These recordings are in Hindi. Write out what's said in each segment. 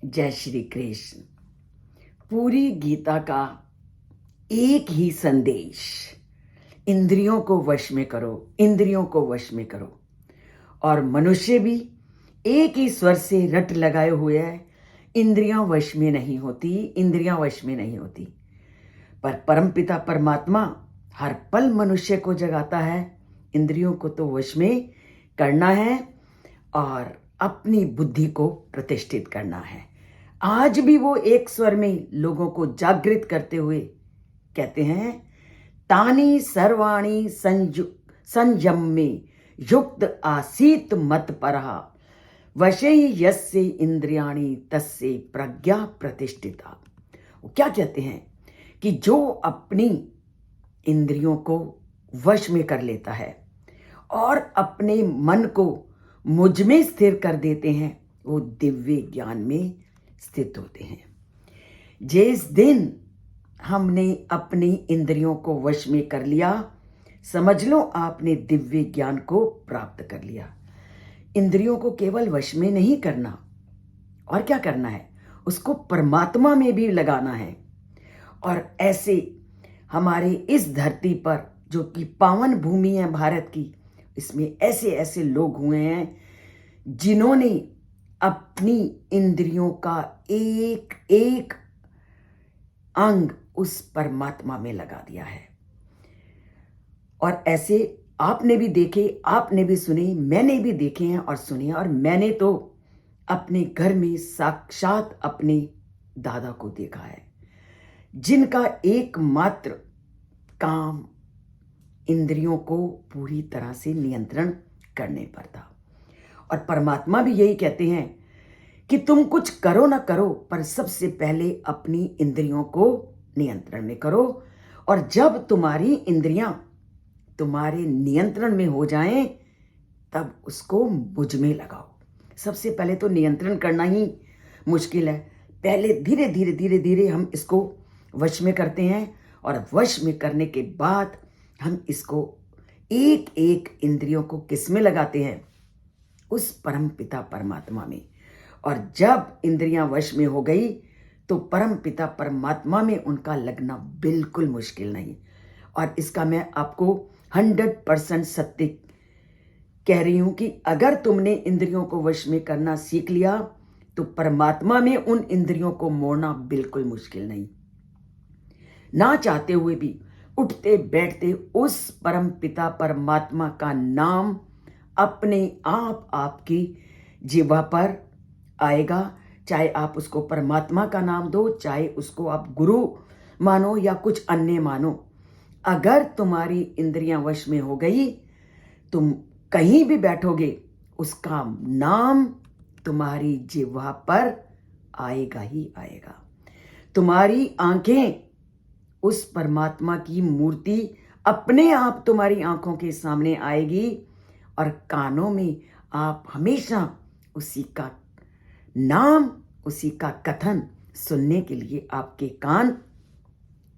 जय श्री कृष्ण। पूरी गीता का एक ही संदेश, इंद्रियों को वश में करो, इंद्रियों को वश में करो। और मनुष्य भी एक ही स्वर से रट लगाए हुए है, इंद्रियां वश में नहीं होती, इंद्रियां वश में नहीं होती। पर परमपिता परमात्मा हर पल मनुष्य को जगाता है, इंद्रियों को तो वश में करना है और अपनी बुद्धि को प्रतिष्ठित करना है। आज भी वो एक स्वर में लोगों को जागृत करते हुए कहते हैं, तानी सर्वाणी संयम में युक्त आसीत मत परहा, वशे यस्य इंद्रियाणि तस्य प्रज्ञा प्रतिष्ठिता। वो क्या कहते हैं कि जो अपनी इंद्रियों को वश में कर लेता है और अपने मन को मुझ में स्थिर कर देते हैं, वो दिव्य ज्ञान में स्थित होते हैं। जिस दिन हमने अपनी इंद्रियों को वश में कर लिया, समझ लो आपने दिव्य ज्ञान को प्राप्त कर लिया। इंद्रियों को केवल वश में नहीं करना, और क्या करना है, उसको परमात्मा में भी लगाना है। और ऐसे हमारे इस धरती पर जो कि पावन भूमि है भारत की, इसमें ऐसे ऐसे लोग हुए हैं जिन्होंने अपनी इंद्रियों का एक एक अंग उस परमात्मा में लगा दिया है। और ऐसे आपने भी देखे, आपने भी सुने, मैंने भी देखे हैं और सुने। और मैंने तो अपने घर में साक्षात अपने दादा को देखा है, जिनका एकमात्र काम इंद्रियों को पूरी तरह से नियंत्रण करने पर था। और परमात्मा भी यही कहते हैं कि तुम कुछ करो ना करो, पर सबसे पहले अपनी इंद्रियों को नियंत्रण में करो। और जब तुम्हारी इंद्रियां तुम्हारे नियंत्रण में हो जाएं, तब उसको मुझ में लगाओ। सबसे पहले तो नियंत्रण करना ही मुश्किल है, पहले धीरे धीरे धीरे धीरे हम इसको वश में करते हैं, और वश में करने के बाद हम इसको एक एक इंद्रियों को किस में लगाते हैं, उस परम पिता परमात्मा में। और जब इंद्रियां वश में हो गई तो परम पिता परमात्मा में उनका लगना बिल्कुल मुश्किल नहीं। और इसका मैं आपको 100% सत्य कह रही हूं कि अगर तुमने इंद्रियों को वश में करना सीख लिया तो परमात्मा में उन इंद्रियों को मोड़ना बिल्कुल मुश्किल नहीं। ना चाहते हुए भी उठते बैठते उस परम पिता परमात्मा का नाम अपने आप आपकी जीवा पर आएगा। चाहे आप उसको परमात्मा का नाम दो, चाहे उसको आप गुरु मानो या कुछ अन्य मानो, अगर तुम्हारी इंद्रियां वश में हो गई, तुम कहीं भी बैठोगे, उसका नाम तुम्हारी जिह्वा पर आएगा ही आएगा। तुम्हारी आंखें उस परमात्मा की मूर्ति अपने आप तुम्हारी आंखों के सामने आएगी, और कानों में आप हमेशा उसी का नाम, उसी का कथन सुनने के लिए आपके कान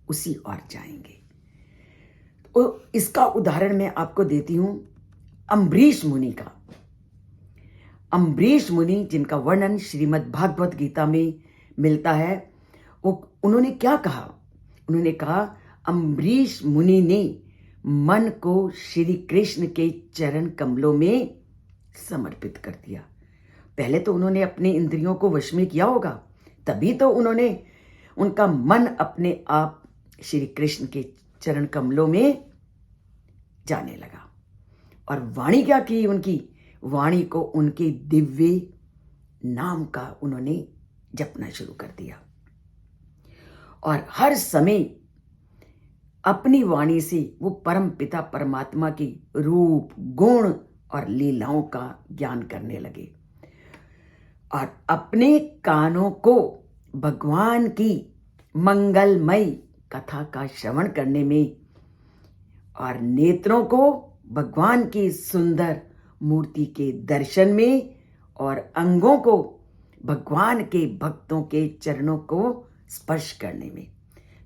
उसी ओर जाएंगे। तो इसका उदाहरण मैं आपको देती हूं अम्बरीश मुनि का। अम्बरीश मुनि, जिनका वर्णन श्रीमद् भागवत गीता में मिलता है, उन्होंने क्या कहा? उन्होंने कहा, अम्बरीश मुनि ने मन को श्री कृष्ण के चरण कमलों में समर्पित कर दिया। पहले तो उन्होंने अपने इंद्रियों को वश में किया होगा, तभी तो उनका मन अपने आप श्री कृष्ण के चरण कमलों में जाने लगा। और वाणी क्या की? उनकी वाणी को उनके दिव्य नाम का उन्होंने जपना शुरू कर दिया। और हर समय अपनी वाणी से वो परम पिता परमात्मा की रूप, गुण और लीलाओं का ज्ञान करने लगे। और अपने कानों को भगवान की मंगलमय कथा का श्रवण करने में, और नेत्रों को भगवान की सुंदर मूर्ति के दर्शन में, और अंगों को भगवान के भक्तों के चरणों को स्पर्श करने में।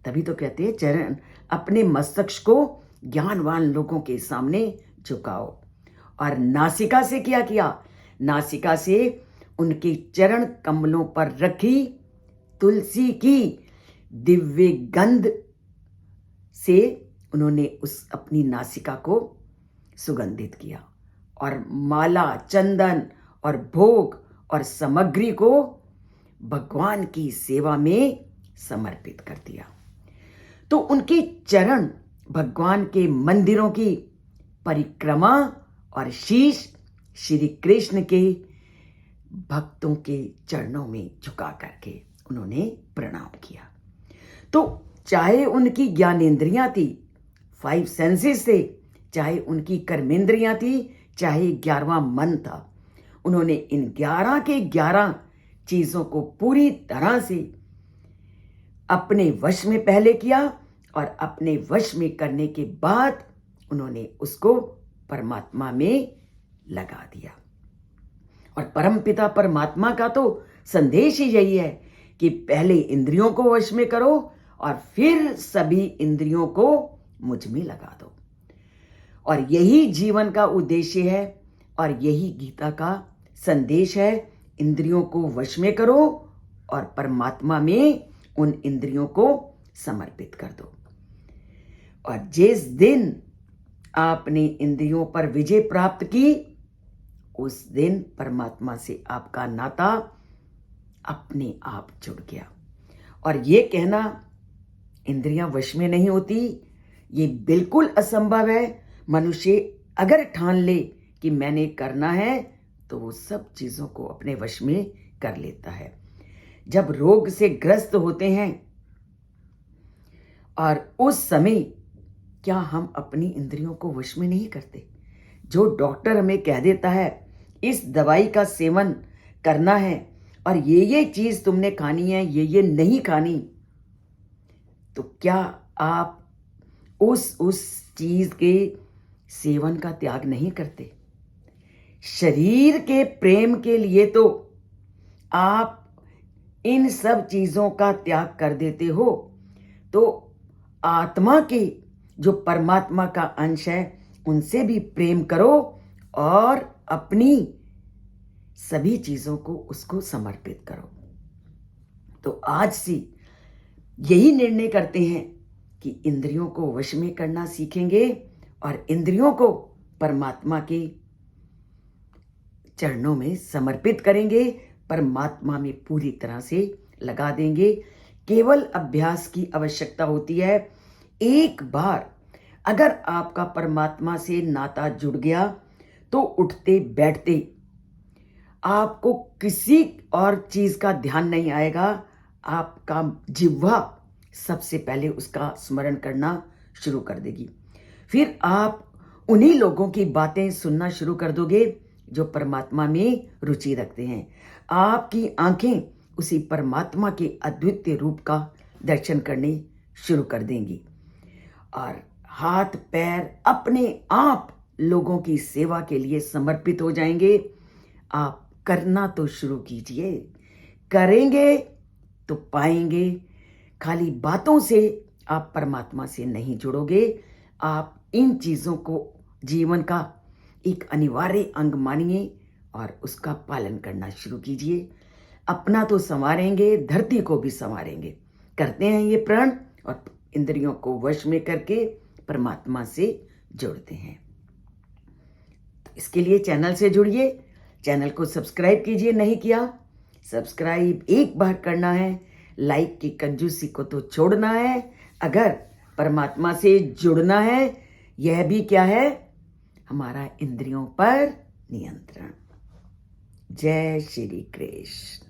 तभी तो कहते हैं, चरण अपने मस्तक को ज्ञानवान लोगों के सामने झुकाओ। और नासिका से क्या किया? नासिका से उनके चरण कमलों पर रखी तुलसी की दिव्य गंध से उन्होंने उस अपनी नासिका को सुगंधित किया और माला, चंदन और भोग और सामग्री को भगवान की सेवा में समर्पित कर दिया। तो उनके चरण भगवान के मंदिरों की परिक्रमा और शीश श्री कृष्ण के भक्तों के चरणों में झुका करके उन्होंने प्रणाम किया। तो चाहे उनकी ज्ञानेंद्रियां थी, 5 सेंसेस थे, चाहे उनकी कर्मेंद्रियां थी, चाहे 11वां मन था, उन्होंने इन 11 के 11 चीजों को पूरी तरह से अपने वश में पहले किया और अपने वश में करने के बाद उन्होंने उसको परमात्मा में लगा दिया। और परमपिता परमात्मा का तो संदेश ही यही है कि पहले इंद्रियों को वश में करो और फिर सभी इंद्रियों को मुझ में लगा दो। और यही जीवन का उद्देश्य है और यही गीता का संदेश है। इंद्रियों को वश में करो और परमात्मा में उन इंद्रियों को समर्पित कर दो। और जिस दिन आपने इंद्रियों पर विजय प्राप्त की, उस दिन परमात्मा से आपका नाता अपने आप जुड़ गया। और ये कहना इंद्रियां वश में नहीं होती, ये बिल्कुल असंभव है। मनुष्य अगर ठान ले कि मैंने करना है तो वो सब चीजों को अपने वश में कर लेता है। जब रोग से ग्रस्त होते हैं और उस समय क्या हम अपनी इंद्रियों को वश में नहीं करते? जो डॉक्टर हमें कह देता है इस दवाई का सेवन करना है और ये चीज तुमने खानी है, ये नहीं खानी, तो क्या आप उस चीज के सेवन का त्याग नहीं करते? शरीर के प्रेम के लिए तो आप इन सब चीजों का त्याग कर देते हो, तो आत्मा के जो परमात्मा का अंश है उनसे भी प्रेम करो और अपनी सभी चीजों को उसको समर्पित करो। तो आज से यही निर्णय करते हैं कि इंद्रियों को वश में करना सीखेंगे और इंद्रियों को परमात्मा के चरणों में समर्पित करेंगे, परमात्मा में पूरी तरह से लगा देंगे। केवल अभ्यास की आवश्यकता होती है। एक बार अगर आपका परमात्मा से नाता जुड़ गया तो उठते बैठते आपको किसी और चीज का ध्यान नहीं आएगा। आपका जिह्वा सबसे पहले उसका स्मरण करना शुरू कर देगी। फिर आप उन्हीं लोगों की बातें सुनना शुरू कर दोगे जो परमात्मा में रुचि रखते हैं। आपकी आंखें उसी परमात्मा के अद्वितीय रूप का दर्शन करने शुरू कर देंगी और हाथ पैर अपने आप लोगों की सेवा के लिए समर्पित हो जाएंगे। आप करना तो शुरू कीजिए, करेंगे तो पाएंगे। खाली बातों से आप परमात्मा से नहीं जुड़ोगे। आप इन चीजों को जीवन का एक अनिवार्य अंग मानिए और उसका पालन करना शुरू कीजिए। अपना तो संवारेंगे, धरती को भी संवारेंगे। करते हैं ये प्रण और इंद्रियों को वश में करके परमात्मा से जुड़ते हैं। तो इसके लिए चैनल से जुड़िए, चैनल को सब्सक्राइब कीजिए, नहीं किया सब्सक्राइब एक बार करना है। लाइक की कंजूसी को तो छोड़ना है। अगर परमात्मा से जुड़ना है, यह भी क्या है, हमारा इंद्रियों पर नियंत्रण। जय श्री कृष्ण।